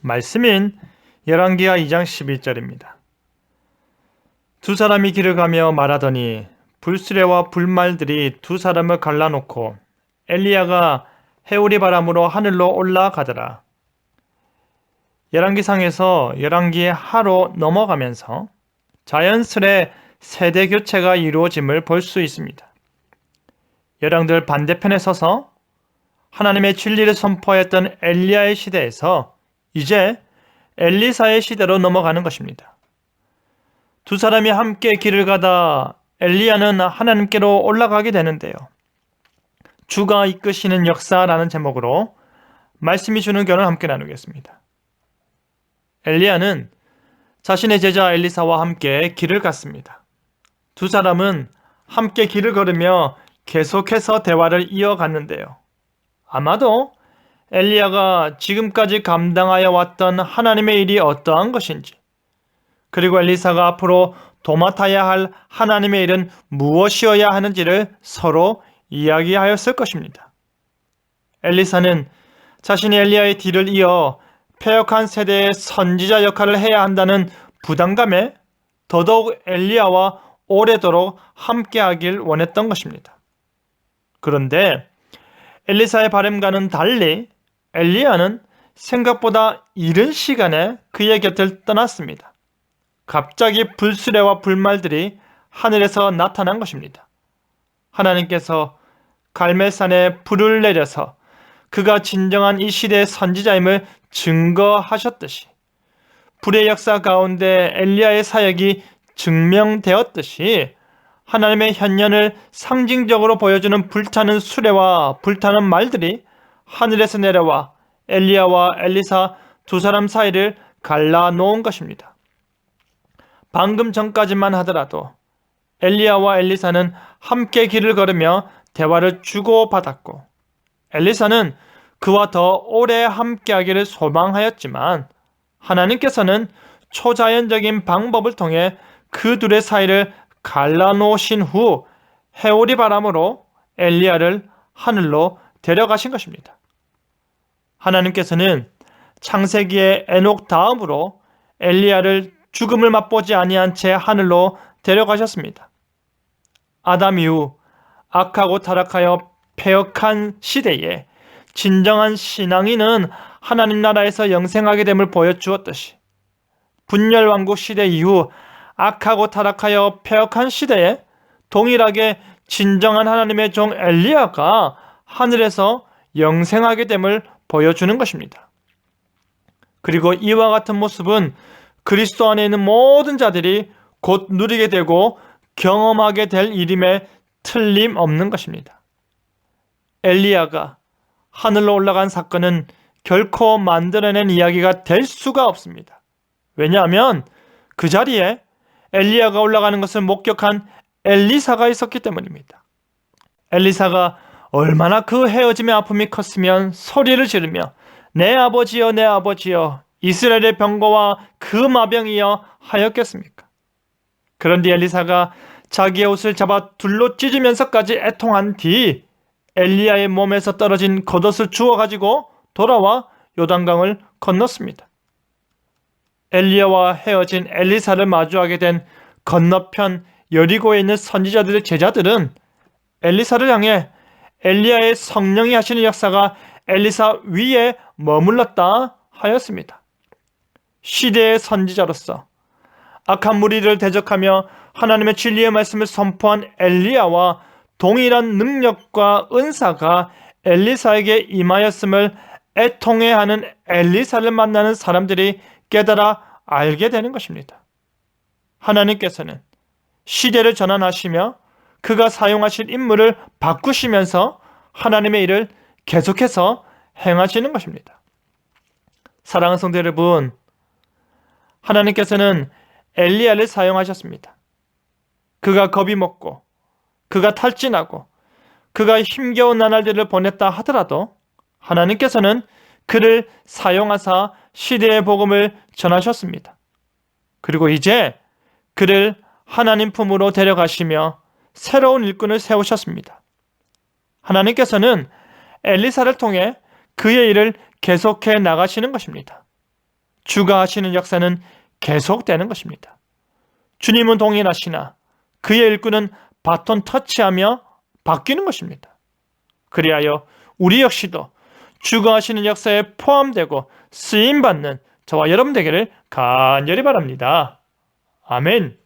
말씀인 열왕기하 2장 11절입니다. 두 사람이 길을 가며 말하더니 불수레와 불말들이 두 사람을 갈라놓고 엘리야가 해오리 바람으로 하늘로 올라가더라. 열왕기상에서 열왕기의 하로 넘어가면서 자연스레 세대 교체가 이루어짐을 볼 수 있습니다. 열왕들 반대편에 서서 하나님의 진리를 선포했던 엘리야의 시대에서 이제 엘리사의 시대로 넘어가는 것입니다. 두 사람이 함께 길을 가다 엘리야는 하나님께로 올라가게 되는데요. 주가 이끄시는 역사라는 제목으로 말씀이 주는 교훈을 함께 나누겠습니다. 엘리야는 자신의 제자 엘리사와 함께 길을 갔습니다. 두 사람은 함께 길을 걸으며 계속해서 대화를 이어갔는데요. 아마도 엘리야가 지금까지 감당하여 왔던 하나님의 일이 어떠한 것인지, 그리고 엘리사가 앞으로 도맡아야 할 하나님의 일은 무엇이어야 하는지를 서로 이야기하였을 것입니다. 엘리사는 자신이 엘리야의 뒤를 이어 패역한 세대의 선지자 역할을 해야 한다는 부담감에 더더욱 엘리야와 오래도록 함께하길 원했던 것입니다. 그런데 엘리사의 바람과는 달리 엘리야는 생각보다 이른 시간에 그의 곁을 떠났습니다. 갑자기 불수레와 불말들이 하늘에서 나타난 것입니다. 하나님께서 갈멜산에 불을 내려서 그가 진정한 이 시대의 선지자임을 증거하셨듯이, 불의 역사 가운데 엘리야의 사역이 증명되었듯이 하나님의 현현을 상징적으로 보여주는 불타는 수레와 불타는 말들이 하늘에서 내려와 엘리야와 엘리사 두 사람 사이를 갈라놓은 것입니다. 방금 전까지만 하더라도 엘리야와 엘리사는 함께 길을 걸으며 대화를 주고받았고, 엘리사는 그와 더 오래 함께하기를 소망하였지만 하나님께서는 초자연적인 방법을 통해 그 둘의 사이를 갈라놓으신 후 해오리 바람으로 엘리야를 하늘로 데려가신 것입니다. 하나님께서는 창세기의 에녹 다음으로 엘리야를 죽음을 맛보지 아니한 채 하늘로 데려가셨습니다. 아담 이후 악하고 타락하여 패역한 시대에 진정한 신앙인은 하나님 나라에서 영생하게 됨을 보여주었듯이, 분열왕국 시대 이후 악하고 타락하여 패역한 시대에 동일하게 진정한 하나님의 종 엘리야가 하늘에서 영생하게 됨을 보여주는 것입니다. 그리고 이와 같은 모습은 그리스도 안에 있는 모든 자들이 곧 누리게 되고 경험하게 될 일임에 틀림없는 것입니다. 엘리야가 하늘로 올라간 사건은 결코 만들어낸 이야기가 될 수가 없습니다. 왜냐하면 그 자리에 엘리야가 올라가는 것을 목격한 엘리사가 있었기 때문입니다. 엘리사가 얼마나 그 헤어짐의 아픔이 컸으면 소리를 지르며 내 아버지여 내 아버지여 이스라엘의 병거와 그 마병이여 하였겠습니까? 그런데 엘리사가 자기의 옷을 잡아 둘로 찢으면서까지 애통한 뒤 엘리야의 몸에서 떨어진 겉옷을 주워가지고 돌아와 요단강을 건넜습니다. 엘리야와 헤어진 엘리사를 마주하게 된 건너편 여리고에 있는 선지자들의 제자들은 엘리사를 향해 엘리야의 성령이 하시는 역사가 엘리사 위에 머물렀다 하였습니다. 시대의 선지자로서 악한 무리를 대적하며 하나님의 진리의 말씀을 선포한 엘리야와 동일한 능력과 은사가 엘리사에게 임하였음을 애통해하는 엘리사를 만나는 사람들이 깨달아 알게 되는 것입니다. 하나님께서는 시대를 전환하시며 그가 사용하실 인물을 바꾸시면서 하나님의 일을 계속해서 행하시는 것입니다. 사랑하는 성도 여러분, 하나님께서는 엘리야를 사용하셨습니다. 그가 겁이 먹고 그가 탈진하고 그가 힘겨운 나날들을 보냈다 하더라도 하나님께서는 그를 사용하사 시대의 복음을 전하셨습니다. 그리고 이제 그를 하나님 품으로 데려가시며 새로운 일꾼을 세우셨습니다. 하나님께서는 엘리사를 통해 그의 일을 계속해 나가시는 것입니다. 주가 하시는 역사는 계속되는 것입니다. 주님은 동일하시나 그의 일꾼은 바톤 터치하며 바뀌는 것입니다. 그리하여 우리 역시도 주가 하시는 역사에 포함되고 쓰임받는 저와 여러분 되기를 간절히 바랍니다. 아멘.